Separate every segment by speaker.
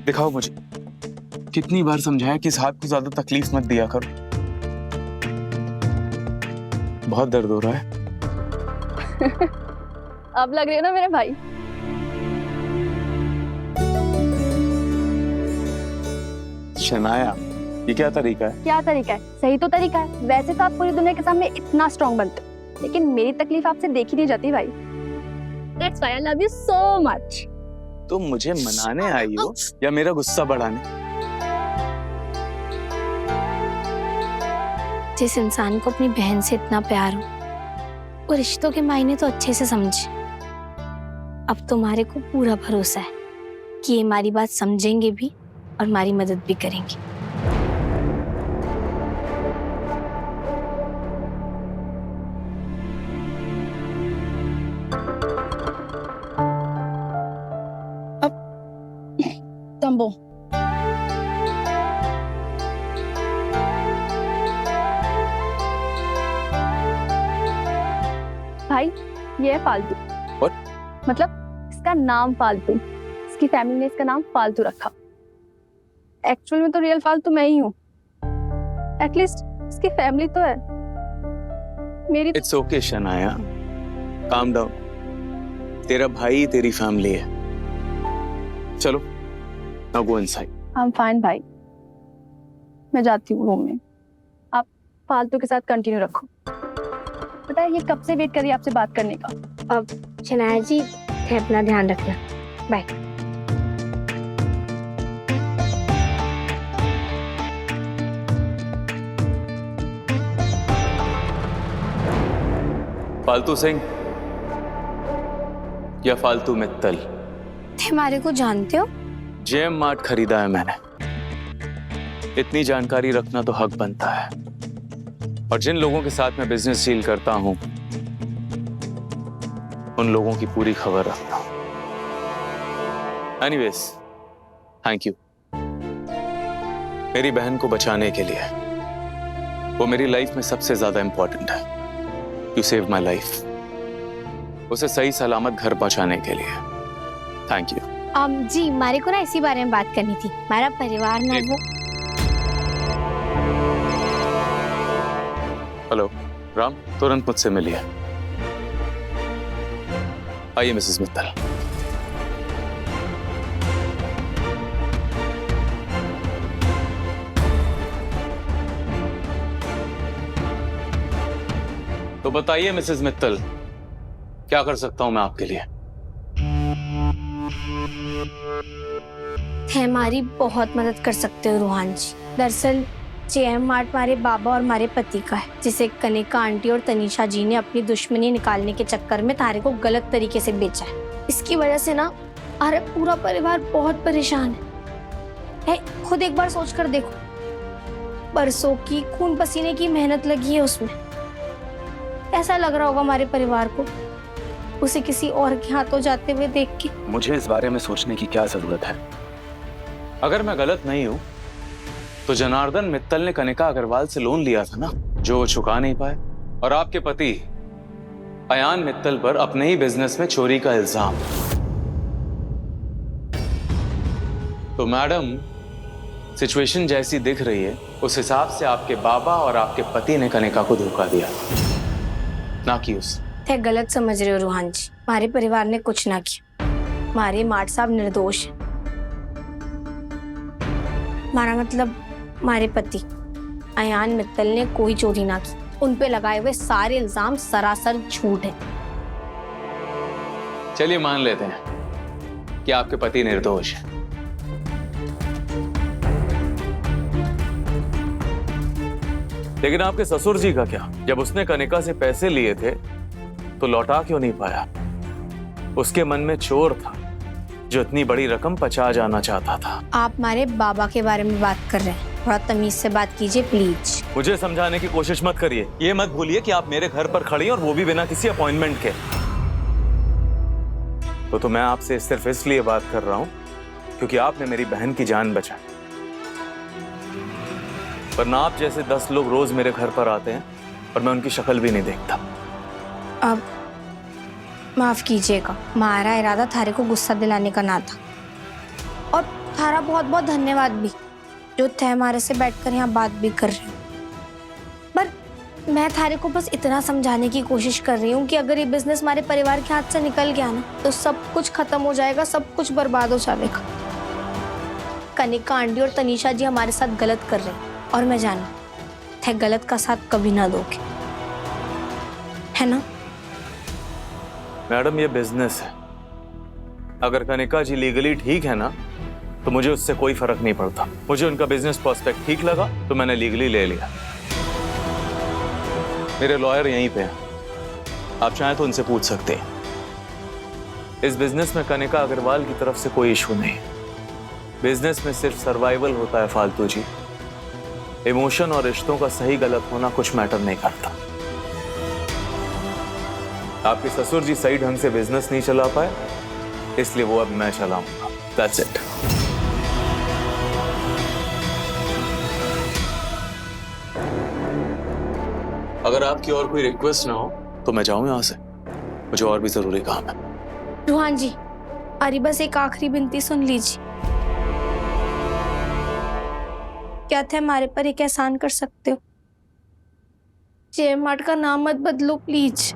Speaker 1: दिखाओ मुझे। कितनी बार समझाया कि इस हाथ को ज्यादा तकलीफ मत दिया करो। बहुत दर्द हो रहा है।
Speaker 2: अब लग रही है ना मेरे भाई।
Speaker 1: शनाया, ये क्या तरीका है?
Speaker 2: क्या तरीका है? सही तो तरीका है। वैसे तो आप पूरी दुनिया के सामने इतना स्ट्रांग बनते हो, लेकिन मेरी तकलीफ आपसे देखी नहीं जाती भाई। That's why I love you so much.
Speaker 1: तुम मुझे मनाने आई हो या मेरा गुस्सा बढ़ाने?
Speaker 3: जिस इंसान को अपनी बहन से इतना प्यार हो, वो रिश्तों के मायने तो अच्छे से समझे। अब तुम्हारे को पूरा भरोसा है कि ये हमारी बात समझेंगे भी और हमारी मदद भी करेंगे।
Speaker 2: तंबो भाई, ये है फालतू।
Speaker 1: What?
Speaker 2: मतलब इसका नाम फालतू, इसकी फैमिली ने इसका नाम फालतू रखा। एक्चुअल में तो रियल फालतू मैं ही हूँ। एटलीस्ट इसकी फैमिली तो है। मेरी
Speaker 1: it's okay Shanaya, calm down. तेरा भाई तेरी फैमिली है। चलो, now go inside.
Speaker 2: I am fine भाई, मैं जाती हूँ रूम में। आप फालतू के साथ कंटिन्यू रखो। पता है ये कब से वेट कर रही है आपसे बात करने का।
Speaker 3: अब शनाया जी, अपना ध्यान रखना। बाय।
Speaker 1: फालतू सिंह या फालतू मित्तल,
Speaker 3: हमारे को जानते हो?
Speaker 1: जेम मार्ट खरीदा है मैंने। इतनी जानकारी रखना तो हक बनता है। और जिन लोगों के साथ मैं बिजनेस डील करता हूं, उन लोगों की पूरी खबर रखता हूं। एनीवेज, थैंक यू मेरी बहन को बचाने के लिए। वो मेरी लाइफ में सबसे ज्यादा इंपॉर्टेंट है। You save my life. उसे सही सलामत घर पहुंचाने के लिए थैंक यू।
Speaker 3: जी, हमारे को ना इसी बारे में बात करनी थी। हमारा परिवार ना वो।
Speaker 1: हेलो राम, तुरंत मुझसे मिलिए। आइए मिसेस मित्तल। तो बताइए मिसेस मित्तल, क्या कर सकता हूं मैं आपके लिए?
Speaker 3: हमारी बहुत मदद कर सकते हो रोहन जी। दरअसल जेएम मार्ट हमारे बाबा और हमारे पति का है, जिसे कनिका आंटी और तनीषा जी ने अपनी दुश्मनी निकालने के चक्कर में तारे को गलत तरीके से बेचा है। इसकी वजह से ना अरे पूरा परिवार बहुत परेशान है। खुद एक बार सोच कर देखो, बरसों की खून पसीने की मेहनत लगी है उसमें। ऐसा लग रहा होगा हमारे परिवार को उसे किसी और के हाथों जाते हुए देख के।
Speaker 1: मुझे इस बारे में सोचने की क्या जरूरत है? अगर मैं गलत नहीं हूं तो जनार्दन मित्तल ने कनिका अग्रवाल से लोन लिया था ना, जो वो चुका नहीं पाए। और आपके पति अयान मित्तल पर अपने ही बिजनेस में चोरी का इल्जाम। तो मैडम, सिचुएशन जैसी दिख रही है उस हिसाब से आपके बाबा और आपके पति ने कनिका को धोखा दिया, ना कि उस।
Speaker 3: थे गलत समझ रहे हो रोहन जी। हमारे परिवार ने कुछ ना किया। हमारे मार्ट साहब निर्दोष है। हमारा मतलब हमारे पति अयान मित्तल ने कोई चोरी ना की। उन पे लगाए हुए सारे इल्जाम सरासर झूठ है।
Speaker 1: चलिए मान लेते हैं कि आपके पति निर्दोष है। लेकिन आपके ससुर जी का क्या? जब उसने कनिका से पैसे लिए थे तो लौटा क्यों नहीं पाया? उसके मन में चोर था जो इतनी बड़ी रकम पचा जाना चाहता था।
Speaker 3: आप हमारे बाबा के बारे में बात कर रहे हैं, थोड़ा तमीज से बात कीजिए प्लीज।
Speaker 1: मुझे समझाने की कोशिश मत करिए। ये मत भूलिए कि आप मेरे घर पर खड़ी हैं और वो भी बिना किसी अपॉइंटमेंट के। तो मैं आपसे सिर्फ इसलिए बात कर रहा हूं क्योंकि आपने मेरी बहन की जान बचाई। वरना आप जैसे 10 लोग रोज मेरे घर पर आते हैं और मैं उनकी शक्ल भी नहीं देखता।
Speaker 3: अब माफ कीजिएगा, हमारा इरादा थारे को गुस्सा दिलाने का ना था। और थारा बहुत बहुत धन्यवाद भी जो थे हमारे से बैठकर यहाँ बात भी कर रहे हो। पर मैं थारे को बस इतना समझाने की कोशिश कर रही हूँ कि अगर ये बिजनेस हमारे परिवार के हाथ से निकल गया ना तो सब कुछ खत्म हो जाएगा, सब कुछ बर्बाद हो जाएगा। कनिका आंटी और तनीषा जी हमारे साथ गलत कर रहे हैं और मैं जानू थे गलत का साथ कभी ना दोगे, है ना?
Speaker 1: मैडम ये बिजनेस है, अगर कनिका जी लीगली ठीक है ना तो मुझे उससे कोई फर्क नहीं पड़ता। मुझे उनका बिजनेस प्रोस्पेक्ट ठीक लगा तो मैंने लीगली ले लिया। मेरे लॉयर यहीं पे हैं, आप चाहें तो उनसे पूछ सकते हैं। इस बिजनेस में कनिका अग्रवाल की तरफ से कोई इशू नहीं। बिजनेस में सिर्फ सर्वाइवल होता है फालतू जी। इमोशन और रिश्तों का सही गलत होना कुछ मैटर नहीं करता। आपके ससुर जी सही ढंग से बिजनेस नहीं चला पाए, इसलिए वो अब मैं चलाऊंगा। That's it. अगर आपकी और कोई रिक्वेस्ट ना हो तो मैं जाऊं यहां से, मुझे और भी जरूरी काम है।
Speaker 3: रूहान जी, अरे बस एक आखिरी विनती सुन लीजिए। क्या थे हमारे पर एक एहसान कर सकते हो? जेएम मार्ट का नाम मत बदलो प्लीज।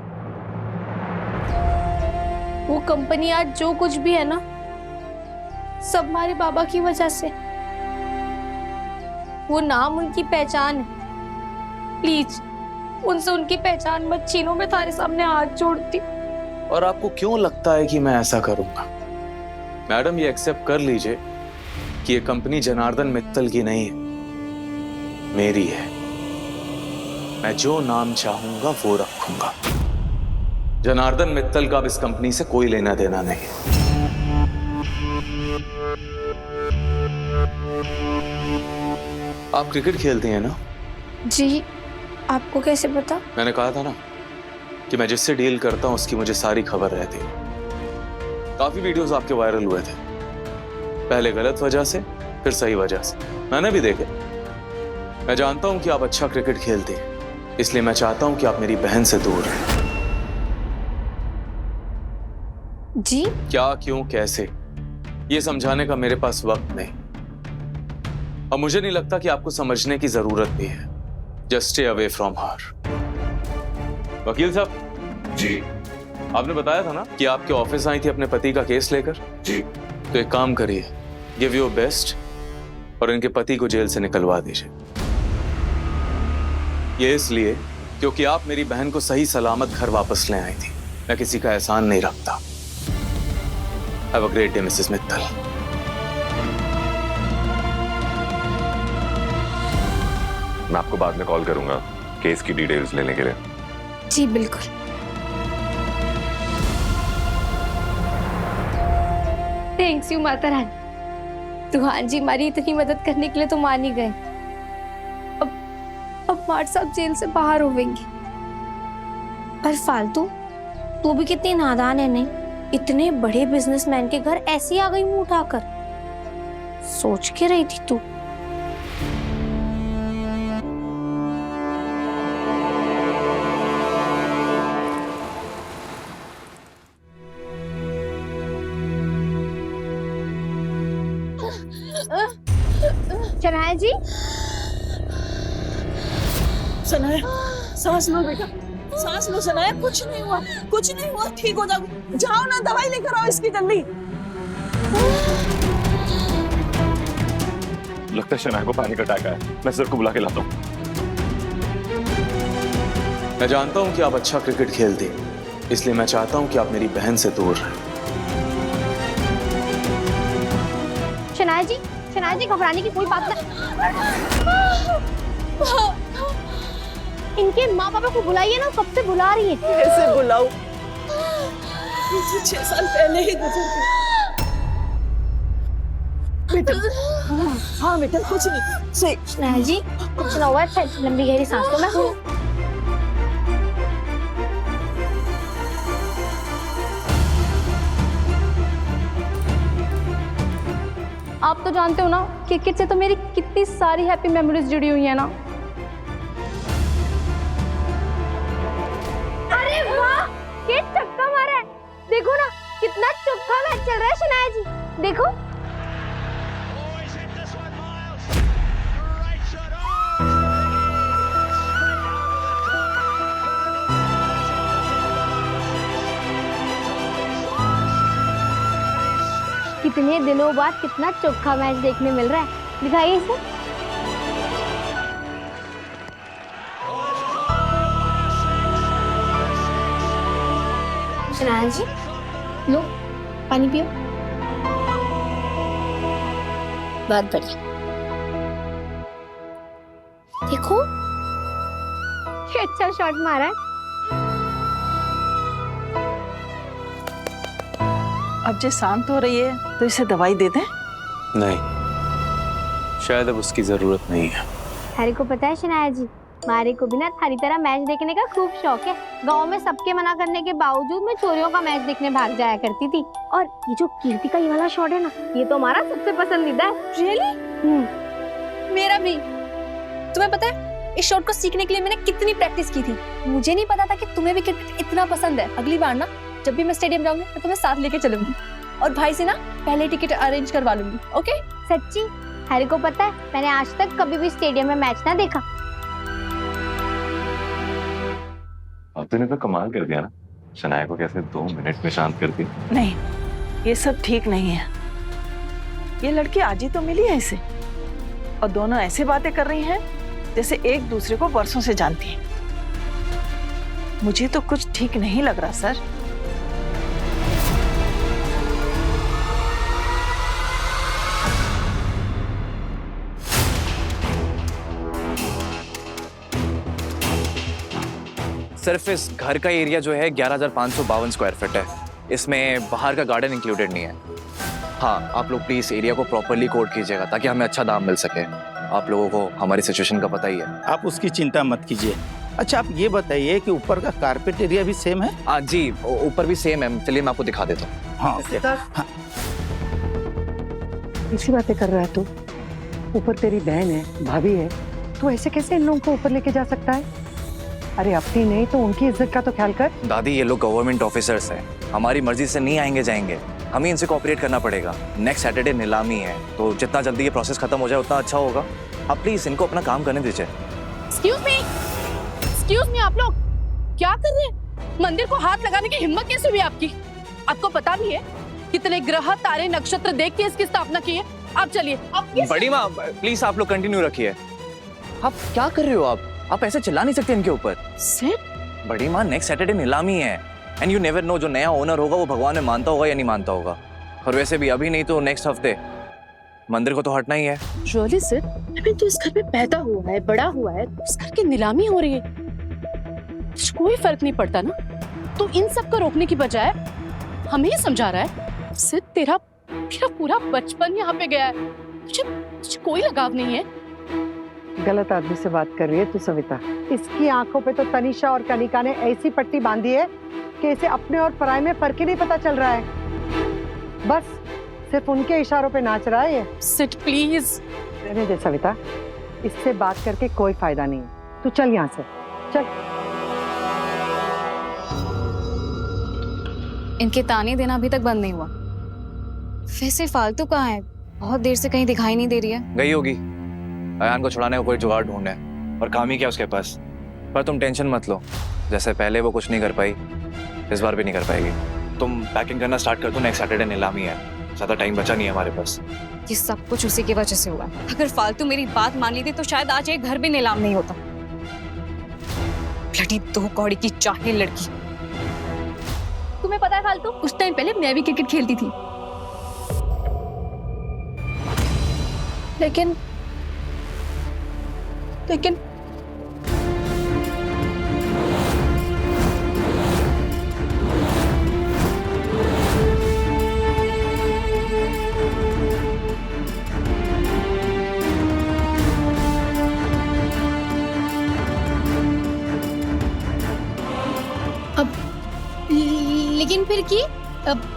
Speaker 3: वो कंपनी आज जो कुछ भी है ना, सब हमारे बाबा की वजह से। वो नाम उनकी पहचान है। प्लीज उनसे उनकी पहचान मत छीनो, मैं तुम्हारे सामने हाथ जोड़ती।
Speaker 1: और आपको क्यों लगता है कि मैं ऐसा करूंगा? मैडम ये एक्सेप्ट कर लीजिए कि ये कंपनी जनार्दन मित्तल की नहीं है, मेरी है। मैं जो नाम चाहूंगा वो रखूंगा। जनार्दन मित्तल का अब इस कंपनी से कोई लेना देना नहीं है। आप क्रिकेट खेलते हैं ना?
Speaker 3: जी, आपको कैसे पता?
Speaker 1: मैंने कहा था ना कि मैं जिससे डील करता हूं उसकी मुझे सारी खबर रहती है। काफी वीडियोस आपके वायरल हुए थे, पहले गलत वजह से फिर सही वजह से, मैंने भी देखे। मैं जानता हूं कि आप अच्छा क्रिकेट खेलते हैं, इसलिए मैं चाहता हूं कि आप मेरी बहन से दूर रहें।
Speaker 3: जी?
Speaker 1: क्या, क्यों, कैसे, ये समझाने का मेरे पास वक्त नहीं, और मुझे नहीं लगता कि आपको समझने की जरूरत भी है। Just stay away from her. वकील साहब
Speaker 4: जी।
Speaker 1: आपने बताया था ना कि आपके ऑफिस आई थी अपने पति का केस लेकर?
Speaker 4: जी।
Speaker 1: तो एक काम करिए, गिव योर बेस्ट और इनके पति को जेल से निकलवा दीजिए। ये इसलिए क्योंकि आप मेरी बहन को सही सलामत घर वापस ले आई थी। मैं किसी का एहसान नहीं रखता। Have a great day Mrs Mittal.
Speaker 4: मैं आपको बाद में कॉल करूंगा केस की डिटेल्स लेने के लिए।
Speaker 3: जी बिल्कुल। Thanks you Mata Rani. रूहान जी हमारी इतनी मदद करने के लिए तो मान ही गए। अब मार्ट साहब जेल से बाहर होंगे। पर फालतू, तू भी कितनी नादान है नहीं? इतने बड़े बिजनेसमैन के घर ऐसी आ गई मुंह उठाकर। सोच के रही थी तू?
Speaker 2: शनाया जी,
Speaker 5: सनाया सांस लो बेटा, सांस लो सनाया। कुछ नहीं हुआ, कुछ नहीं हुआ, ठीक हो जाओगे। जाओ ना, दवाई लेकर आओ इसकी जल्दी।
Speaker 4: लगता है शनाया को पैनिक अटैक आया। मैं सर को बुला के लाता हूँ।
Speaker 1: मैं जानता हूं कि आप अच्छा क्रिकेट खेलते हैं, इसलिए मैं चाहता हूं कि आप मेरी बहन से दूर रहें।
Speaker 2: शनाया जी घबराने की कोई बात नहीं। इनके माँ पापा को बुलाइए ना, कब से बुला रही है।
Speaker 5: कैसे बुलाऊं? 6 साल पहले ही गुजर गई। बेटा, हाँ बेटा, कुछ नहीं। सही।
Speaker 3: शनाया जी कुछ ना हुआ, लंबी गहरी सांस लो। मैं हूँ।
Speaker 2: आप तो जानते हो ना क्रिकेट से तो मेरी कितनी सारी हैप्पी मेमोरीज जुड़ी हुई है ना। अरे वाह, क्या छक्का मारा है। देखो ना कितना चौका मैच चल रहा है शनाया जी। देखो
Speaker 3: इतने दिनों बाद कितना चोखा मैच देखने मिल रहा है, दिखाइए इसे। शनाया जी, लो पानी पियो। बहुत बढ़िया। देखो ये अच्छा शॉट मारा है।
Speaker 5: अब जे शांत हो रही है तो इसे दवाई दे दें।
Speaker 1: नहीं, शायद अब उसकी जरूरत नहीं है।
Speaker 3: थारी को पता है शनाया जी, मारे को भी ना थारी तरह मैच देखने का खूब शौक है। गांव में सबके मना करने के बावजूद मैं चोरियों का मैच देखने भाग जाया करती थी। और ये जो कीर्ति का ये वाला शॉट है ना, ये तो हमारा सबसे पसंदीदा है।
Speaker 2: रियली? मेरा भी। तुम्हें पता है इस शॉट को सीखने के लिए मैंने कितनी प्रैक्टिस की थी। मुझे नहीं पता था कि तुम्हें भी क्रिकेट इतना पसंद है। अगली बार ना जब भी मैं स्टेडियम जाऊंगी तो तुम्हें साथ लेके चलूंगी और भाई से ना पहले टिकट अरेंज करवा लूंगी। ओके?
Speaker 3: सच्ची? हैरी को पता है मैंने आज तक कभी भी स्टेडियम में मैच ना देखा।
Speaker 4: आपने तो कमाल कर दिया ना, शनाया को कैसे 2 मिनट में शांत कर दी।
Speaker 5: नहीं, ये सब ठीक नहीं है। ये लड़की आज ही तो मिली है इसे और दोनों ऐसे बातें कर रही हैं जैसे एक दूसरे को बरसों से जानती हैं। मुझे तो कुछ ठीक नहीं लग रहा सर।
Speaker 6: सिर्फ इस घर का एरिया जो है 11,552 स्क्वायर फीट है। इसमें बाहर का गार्डन इंक्लूडेड नहीं है। हाँ, आप लोग प्लीज एरिया को प्रॉपरली कोड कीजिएगा ताकि हमें अच्छा दाम मिल सके। आप लोगों को हमारी सिचुएशन का पता ही है।
Speaker 7: आप उसकी चिंता मत कीजिए। अच्छा, आप ये बताइए कि ऊपर का कारपेट एरिया भी सेम है?
Speaker 6: हाँ जी, ऊपर भी सेम है। चलिए मैं आपको दिखा देता हूँ।
Speaker 7: हाँ,
Speaker 8: इसी बातें कर रहा है तू? ऊपर तेरी बहन है, भाभी है, तू ऐसे कैसे इन लोगों को ऊपर लेके जा सकता है? अरे अपनी नहीं तो उनकी इज्जत का तो ख्याल कर।
Speaker 6: दादी, ये लोग गवर्नमेंट ऑफिसर्स हैं, हमारी मर्जी से नहीं आएंगे जाएंगे। हमें इनसे कोऑपरेट करना पड़ेगा। नेक्स्ट सैटरडे नीलामी है, तो जितना जल्दी ये प्रोसेस खत्म हो जाए उतना अच्छा होगा। आप प्लीज इनको अपना काम करने दीजिए।
Speaker 9: एक्सक्यूज मी, आप लोग क्या कर रहे हैं? मंदिर को हाथ लगाने की हिम्मत कैसे हुई आपकी? आपको पता भी है कितने ग्रह तारे नक्षत्र देख के इसकी स्थापना की है? आप चलिए।
Speaker 6: बड़ी माँ प्लीज आप लोग कंटिन्यू रखिए। आप क्या कर रहे हो? आप ऐसे चिल्ला नहीं सकते इनके ऊपर।
Speaker 9: सिर्फ
Speaker 6: बड़ी माँ, नेक्स्ट सैटरडे नीलामी है एंड यू नेवर नो, जो नया ओनर होगा वो भगवान में मानता होगा या नहीं मानता होगा। और वैसे भी अभी नहीं तो नेक्स्ट हफ्ते मंदिर को तो हटना ही है।
Speaker 9: रियली सर, अभी तो इस घर में पैदा हुआ है, बड़ा हुआ है, इस घर की नीलामी हो रही है, कोई फर्क नहीं पड़ता ना। तो इन सब को रोकने की बजाय हमें ही समझा रहा है। सिर्फ तेरा पूरा बचपन यहाँ पे गया है, तुझे कोई लगाव नहीं है।
Speaker 8: गलत आदमी से बात कर रही है तू सविता। इसकी आंखों पे तो तनिषा और कनिका ने ऐसी पट्टी बांधी है कि इसे अपने और पराये में फर्क ही नहीं पता चल रहा है। बस सिर्फ उनके इशारों पे नाच रहा है ये।
Speaker 9: Sit please.
Speaker 8: रहने दे सविता, इससे बात करके कोई फायदा नहीं है। तू चल यहाँ से, चल।
Speaker 10: इनके ताने देना अभी तक बंद नहीं हुआ। वैसे फालतू कहाँ है? बहुत देर से कहीं दिखाई नहीं दे रही है।
Speaker 6: गई होगी अयान को छुड़ाने को कोई जुगाड़ ढूंढे, और काम ही क्या उसके पास। पर तुम टेंशन मत लो, जैसे पहले वो कुछ नहीं कर पाई इस बार भी नहीं कर पाएगी। तुम पैकिंग करना स्टार्ट कर दो, नेक्स्ट सैटरडे नीलामी है, ज्यादा टाइम बचा नहीं है हमारे पास।
Speaker 10: ये सब कुछ उसी की वजह से हुआ है। अगर फालतू मेरी बात मान ली थी तो शायद आज ये घर भी नीलाम नहीं होता। ब्लडी 2 कौड़ी की चाहिए लड़की।
Speaker 2: तुम्हें पता है फालतू, कुछ टाइम पहले मैं भी क्रिकेट खेलती थी, लेकिन
Speaker 3: लेकिन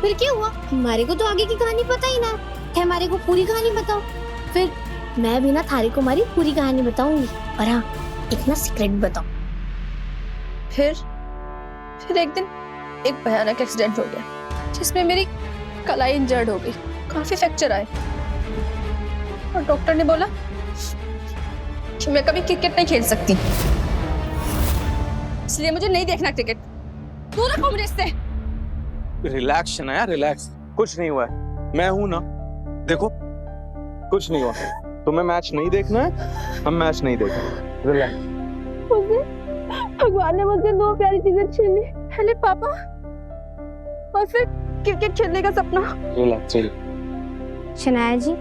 Speaker 3: फिर क्या हुआ? हमारे को तो आगे की कहानी पता ही ना है। हमारे को पूरी कहानी बताओ। फिर मैं भी ना थारे को हमारी पूरी कहानी बताऊंगी। और हाँ, एक ना सीक्रेट बताओ।
Speaker 2: फिर एक दिन एक भयानक एक्सीडेंट हो गया जिसमें मेरी कलाई इंजर्ड हो गई, काफी फ्रैक्चर आए और डॉक्टर ने बोला कि मैं कभी क्रिकेट नहीं खेल सकती, इसलिए मुझे नहीं देखना क्रिकेट। दूर रखो मुझे इससे।
Speaker 1: रिलैक्स शनाया, रिलैक्स, कुछ नहीं हुआ है। मैं हूं ना, देखो कुछ नहीं हुआ। तुम्हें मैच नहीं देखना है, हम मैच नहीं देखेंगे। रिलैक्स।
Speaker 2: भगवान ने मुझसे दो प्यारी चीजें छीन ली, पहले पापा और फिर क्रिकेट खेलने का सपना।
Speaker 1: रिलैक्स।
Speaker 3: शनाया जी,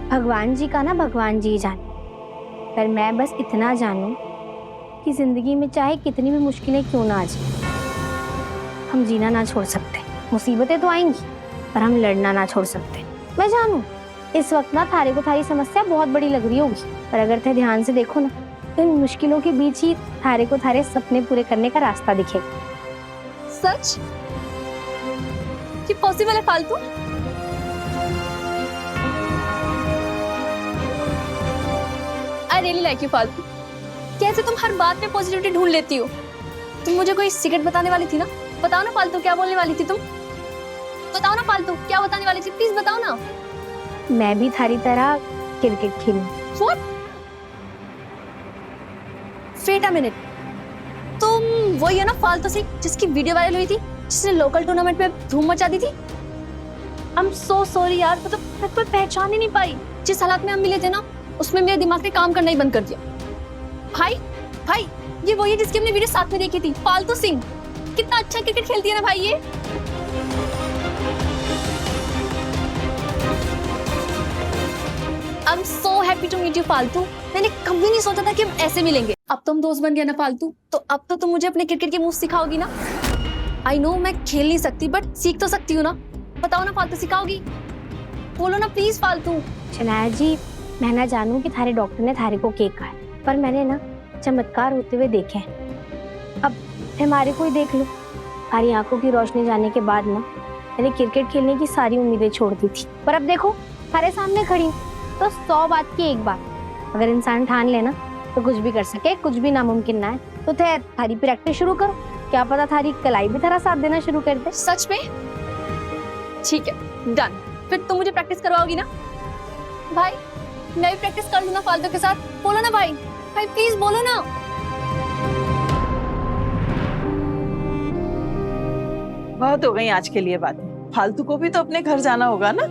Speaker 3: भगवान जी का ना भगवान जी जाने, पर मैं बस इतना जानूं कि जिंदगी में चाहे कितनी भी मुश्किलें क्यों ना आ जाए, हम जीना ना छोड़ सकते। मुसीबतें तो आएंगी पर हम लड़ना ना छोड़ सकते। मैं जानूं इस वक्त ना थारे को थारी समस्या बहुत बड़ी लग रही होगी, पर अगर थे ध्यान से देखो ना तो इन मुश्किलों के बीच ही थारे को थारे सपने पूरे करने का रास्ता दिखेगा।
Speaker 2: सच? ये पॉसिबल है फालतू? आई रियली लाइक यू फालतू। कैसे तुम हर बात में पॉजिटिविटी ढूंढ लेती हो? तुम मुझे कोई सीक्रेट बताने वाली थी ना? बताओ ना फालतू, क्या बोलने वाली थी तुम? बताओ ना फालतू, क्या बताने वाली थी? प्लीज बताओ ना।
Speaker 3: मैं भी थारी तरह cricket खेलूं।
Speaker 2: What? Wait a minute. तुम वही है ना फालतू सी जिसकी वीडियो वायरल हुई थी, जिसने लोकल टूर्नामेंट में धूम मचा दी थी? I'm so sorry यार, मैं तो पहचान ही नहीं पाई। जिस हालात में हम मिले थे ना, उसमें मेरे दिमाग ने काम करना ही बंद कर दिया। भाई, ये वही है जिसकी हमने वीडियो साथ में देखी थी, फालतू सिंह। कितना अच्छा क्रिकेट खेलती है ना भाई ये। I'm so happy to meet you फालतू। मैंने कभी नहीं सोचा था कि हम ऐसे मिलेंगे। अब तो हम दोस्त बन गए ना फालतू, तो अब तो तुम मुझे अपने क्रिकेट के मूव सिखाओगी ना? आई नो मैं खेल नहीं सकती, बट सीख तो सकती हूँ ना। बताओ ना फालतू, सिखाओगी? बोलो ना प्लीज फालतू।
Speaker 3: शनाया जी, मैं ना जानूं कि थारे डॉक्टर ने थारे को केक कहा है, पर मैंने ना चमत्कार होते हुए देखे हैं। अब हमारे को ही देख लो। थारी आंखों की रोशनी जाने के बाद ना मैंने क्रिकेट खेलने की सारी उम्मीदें छोड़ दी थी, पर अब देखो थारे सामने खड़ी हूं। तो 100 बात की एक बात, अगर इंसान ठान लेना तो कुछ भी कर सके, कुछ भी नामुमकिन ना है। तो थारी प्रैक्टिस शुरू करो, क्या पता थारी कलाई भी थारा साथ देना शुरू कर दे।
Speaker 2: सच में? ठीक है, डन। फिर तुम मुझे प्रैक्टिस करवाओगी ना? भाई मैं भी प्रैक्टिस कर लूँ ना फालतू के साथ? बोलो ना भाई प्लीज बोलो ना।
Speaker 5: बहुत हो गई आज के लिए बातें। फालतू को भी तो अपने घर जाना होगा ना।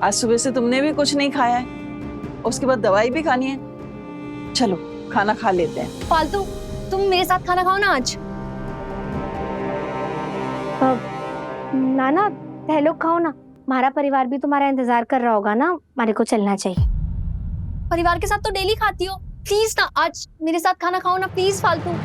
Speaker 5: आज सुबह से तुमने भी कुछ नहीं खाया है, उसके बाद दवाई भी खानी है। चलो खाना खा लेते हैं।
Speaker 2: फालतू तुम मेरे साथ खाना खाओ ना आज।
Speaker 3: नाना लोग खाओ ना, हमारा परिवार भी तुम्हारा इंतजार कर रहा होगा ना। हमारे को चलना चाहिए।
Speaker 2: परिवार के साथ तो डेली खाती हो, प्लीज ना आज मेरे साथ खाना खाओ ना प्लीज फालतू।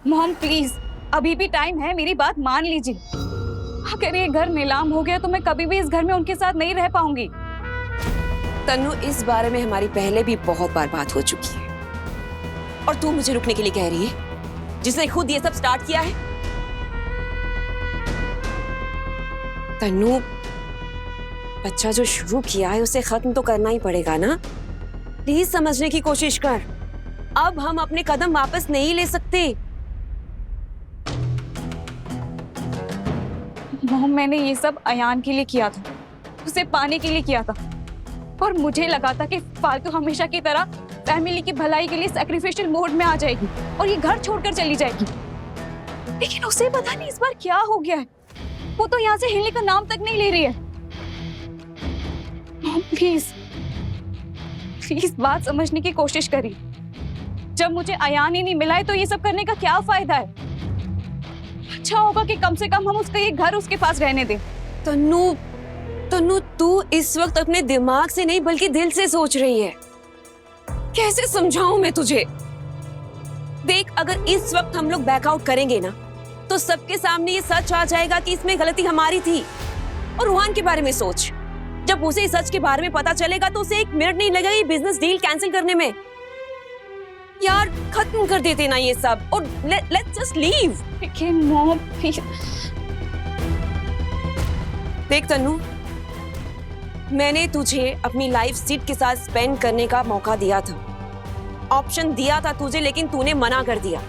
Speaker 10: मॉम प्लीज, अभी भी टाइम है, मेरी बात मान लीजिए। अगर ये घर नीलाम हो गया तो मैं कभी भी इस घर में उनके साथ नहीं रह पाऊंगी।
Speaker 11: तन्नू, इस बारे में हमारी पहले भी बहुत बार बात हो चुकी है, और तू मुझे रुकने के लिए कह रही है, जिसने खुद ये सब स्टार्ट किया है। तन्नू, बच्चा जो शुरू किया है उसे खत्म तो करना ही पड़ेगा ना। प्लीज समझने की कोशिश कर। अब हम अपने कदम वापस नहीं ले सकते।
Speaker 10: मॉम, मैंने ये सब अयान के लिए किया था, उसे पाने के लिए किया था, और मुझे लगा था कि फालतू हमेशा की तरह फैमिली की भलाई के लिए सैक्रिफिशियल मोड में आ जाएगी और ये घर छोड़कर चली जाएगी। लेकिन उसे पता नहीं इस बार क्या हो गया है, वो तो यहाँ से हिलने का नाम तक नहीं ले रही है। मॉम प्लीज बात समझने की कोशिश करिए। जब मुझे अयान ही नहीं मिला है तो ये सब करने का क्या फायदा है? अच्छा होगा कि कम से कम हम उसका ये घर उसके पास रहने दें।
Speaker 11: तन्नू, तू इस वक्त अपने दिमाग से नहीं बल्कि दिल से सोच रही है। कैसे समझाऊं मैं तुझे? देख, अगर इस वक्त हम लोग बैकआउट करेंगे ना तो सबके सामने ये सच आ जाएगा कि इसमें गलती हमारी थी। और रूहान के बारे में सोच, जब उसे सच के बारे में पता चलेगा तो उसे 1 मिनट नहीं लगेगा ये बिजनेस डील कैंसिल करने में। यार खत्म कर देते ना ये सब और लेट्स जस्ट लीव।
Speaker 10: लेकिन मॉम प्लीज।
Speaker 11: देख तन्नू, मैंने तुझे अपनी लाइफ सिड के साथ स्पेंड करने का मौका दिया था, ऑप्शन दिया था तुझे, लेकिन तूने मना कर दिया।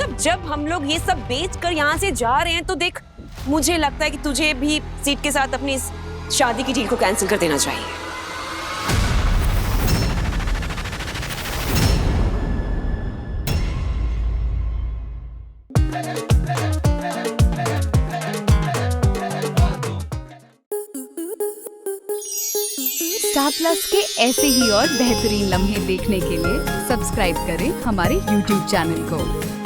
Speaker 11: अब जब हम लोग ये सब बेचकर यहाँ से जा रहे हैं तो देख, मुझे लगता है कि तुझे भी सिड के साथ अपनी इस शादी की डील को कैंसिल कर देना चाहिए।
Speaker 12: स्टार प्लस के ऐसे ही और बेहतरीन लम्हे देखने के लिए सब्सक्राइब करें हमारे YouTube चैनल को।